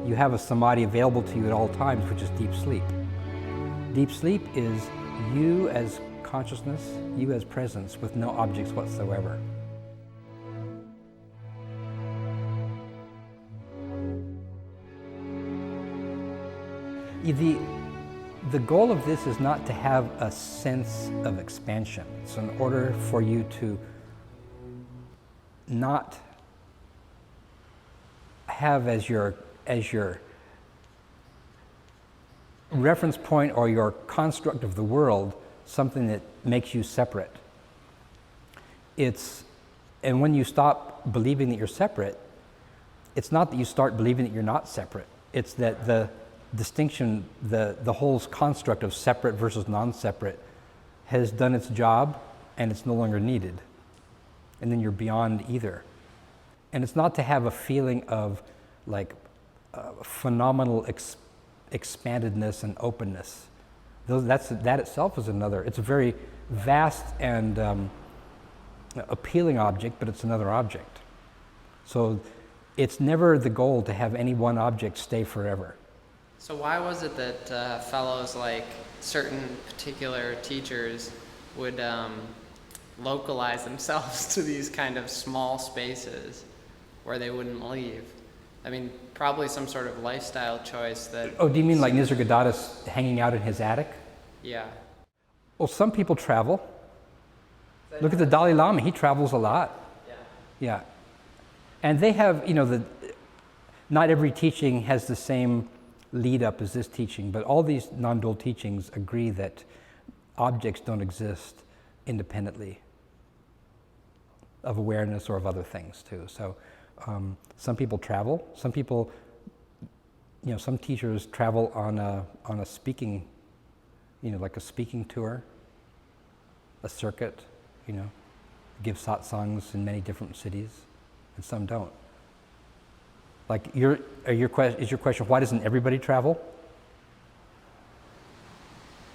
you have a samadhi available to you at all times, which is deep sleep. Deep sleep is you as consciousness, you as presence, with no objects whatsoever. The goal of this is not to have a sense of expansion. So in order for you to not have as your reference point or your construct of the world something that makes you separate. And when you stop believing that you're separate, it's not that you start believing that you're not separate. It's that the distinction, the whole construct of separate versus non-separate has done its job and it's no longer needed. And then you're beyond either. And it's not to have a feeling of like phenomenal expandedness and openness. That itself is another, it's a very vast and appealing object, but it's another object. So it's never the goal to have any one object stay forever. So why was it that fellows like certain particular teachers would localize themselves to these kind of small spaces where they wouldn't leave? I mean, probably some sort of lifestyle choice that... Oh, do you mean like Nisargadatta's hanging out in his attic? Yeah. Well, some people travel. Look at the Dalai Lama, he travels a lot. Yeah. Yeah. And they have, not every teaching has the same lead up as this teaching, but all these non-dual teachings agree that objects don't exist independently of awareness or of other things too. So some people travel, some people, some teachers travel on a speaking, like a speaking tour, a circuit, give satsangs in many different cities, and some don't. Like is your question, why doesn't everybody travel?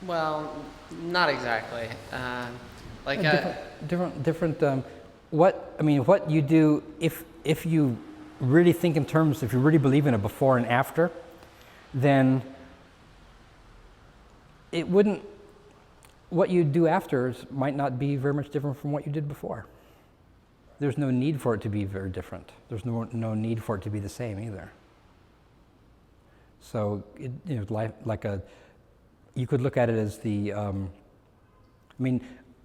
Well, not exactly. What you do if you really think in terms, if you really believe in a before and after, then it wouldn't. What you do after might not be very much different from what you did before. There's no need for it to be very different. There's no need for it to be the same either. So, you could look at it as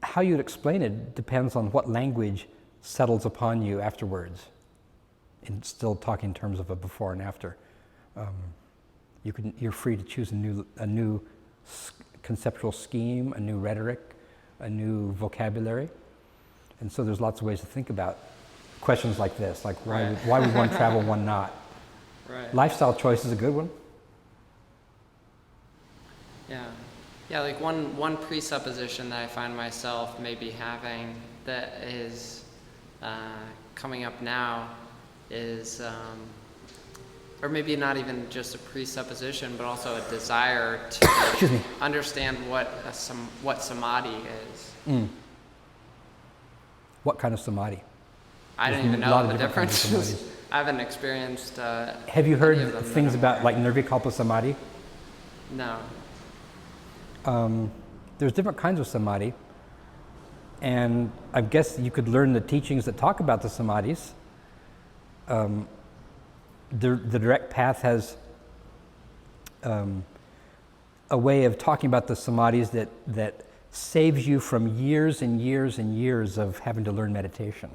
how you'd explain it depends on what language settles upon you afterwards. And still talking in terms of a before and after. You're free to choose a new conceptual scheme, a new rhetoric, a new vocabulary. And so there's lots of ways to think about questions like this, like why would one travel, one not? Right. Lifestyle choice is a good one. Yeah. Yeah, like one presupposition that I find myself maybe having that is coming up now is, or maybe not even just a presupposition, but also a desire to understand what samadhi is. Mm. What kind of samadhi? I don't even know the difference. I haven't experienced. Have you heard things about like nirvikalpa samadhi? No. There's different kinds of samadhi, and I guess you could learn the teachings that talk about the samadhis. The direct path has a way of talking about the samadhis that saves you from years and years and years of having to learn meditation.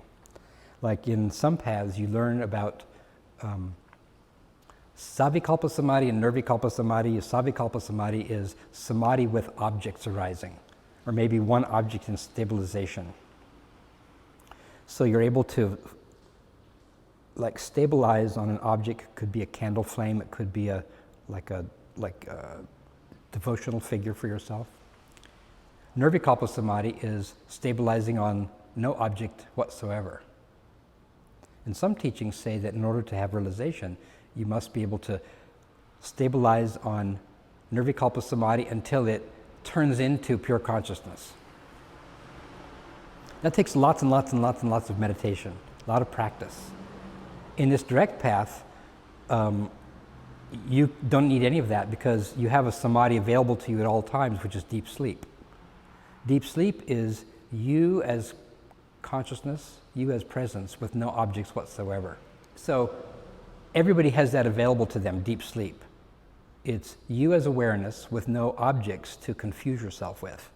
Like in some paths, you learn about savikalpa samadhi and nirvikalpa samadhi. Savikalpa samadhi is samadhi with objects arising, or maybe one object in stabilization. So you're able to stabilize on an object. It could be a candle flame. It could be a devotional figure for yourself. Nirvikalpa samadhi is stabilizing on no object whatsoever. And some teachings say that in order to have realization, you must be able to stabilize on nirvikalpa samadhi until it turns into pure consciousness. That takes lots and lots and lots and lots of meditation, a lot of practice. In this direct path, you don't need any of that because you have a samadhi available to you at all times, which is deep sleep. Deep sleep is you as consciousness, you as presence with no objects whatsoever. So everybody has that available to them, deep sleep. It's you as awareness with no objects to confuse yourself with.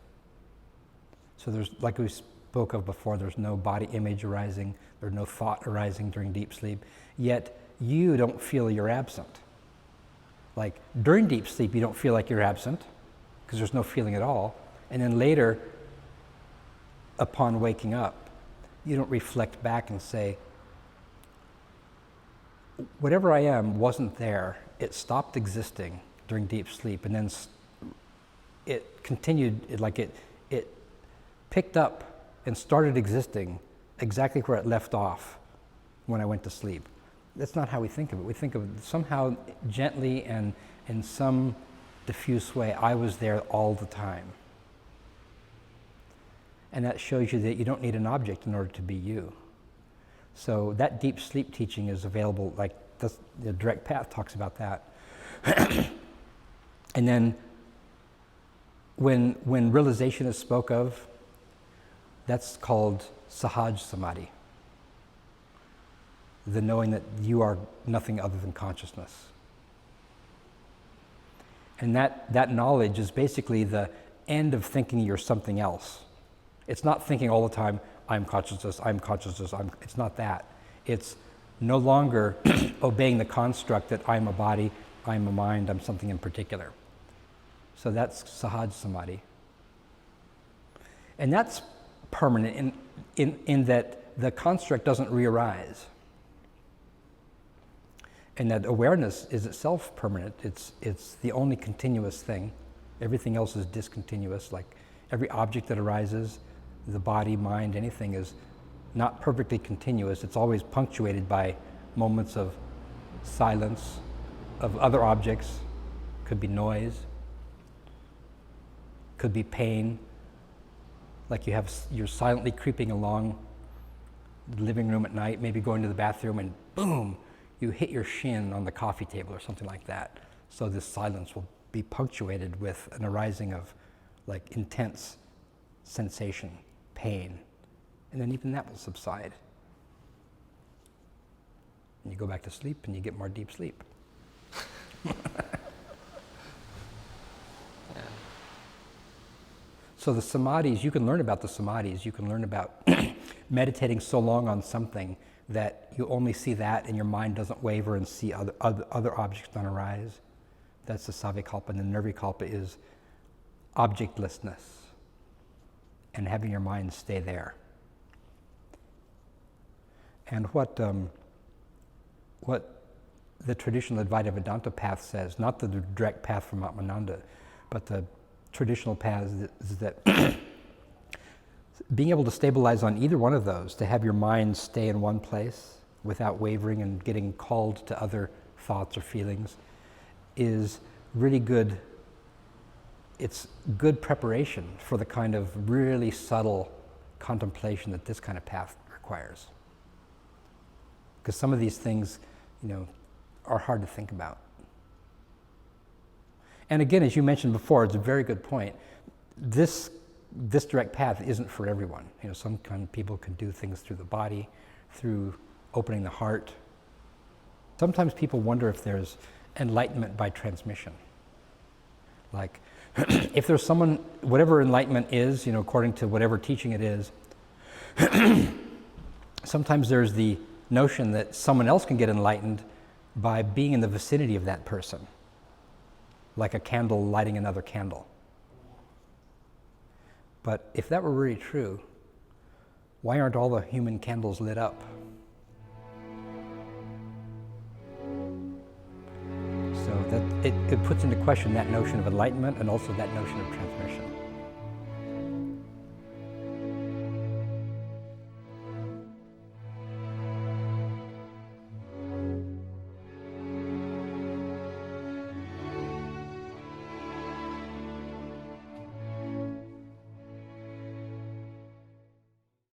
So there's, like we spoke of before, there's no body image arising, there's no thought arising during deep sleep, yet you don't feel you're absent. Like during deep sleep, you don't feel like you're absent because there's no feeling at all. And then later, upon waking up, you don't reflect back and say, whatever I am wasn't there. It stopped existing during deep sleep, and then it continued, it picked up and started existing exactly where it left off when I went to sleep. That's not how we think of it. We think of it somehow gently and in some diffuse way, I was there all the time. And that shows you that you don't need an object in order to be you. So that deep sleep teaching is available, like the direct path talks about that. And then when realization is spoke of, that's called Sahaj Samadhi. The knowing that you are nothing other than consciousness. And that knowledge is basically the end of thinking you're something else. It's not thinking all the time, I'm consciousness, it's not that. It's no longer obeying the construct that I'm a body, I'm a mind, I'm something in particular. So that's Sahaj Samadhi. And that's permanent in that the construct doesn't re-arise. And that awareness is itself permanent. It's the only continuous thing. Everything else is discontinuous. Like every object that arises, the body, mind, anything is not perfectly continuous. It's always punctuated by moments of silence, of other objects. Could be noise, could be pain. Like you're silently creeping along the living room at night, maybe going to the bathroom, and boom, you hit your shin on the coffee table or something like that. So this silence will be punctuated with an arising of like intense sensation, pain, and then even that will subside. And you go back to sleep and you get more deep sleep. So the samadhis, you can learn about the samadhis, you can learn about meditating so long on something that you only see that and your mind doesn't waver and see other objects don't arise. That's the savikalpa, and the nirvikalpa is objectlessness and having your mind stay there. And what the traditional Advaita Vedanta path says, not the direct path from Atmananda, but the traditional path is that being able to stabilize on either one of those, to have your mind stay in one place without wavering and getting called to other thoughts or feelings, is really good. It's good preparation for the kind of really subtle contemplation that this kind of path requires. Because some of these things, are hard to think about. And again, as you mentioned before, it's a very good point. This direct path isn't for everyone. Some kind of people can do things through the body, through opening the heart. Sometimes people wonder if there's enlightenment by transmission. Like, if there's someone, whatever enlightenment is, according to whatever teaching it is, sometimes there's the notion that someone else can get enlightened by being in the vicinity of that person, like a candle lighting another candle. But if that were really true, why aren't all the human candles lit up? So that it puts into question that notion of enlightenment and also that notion of transmission.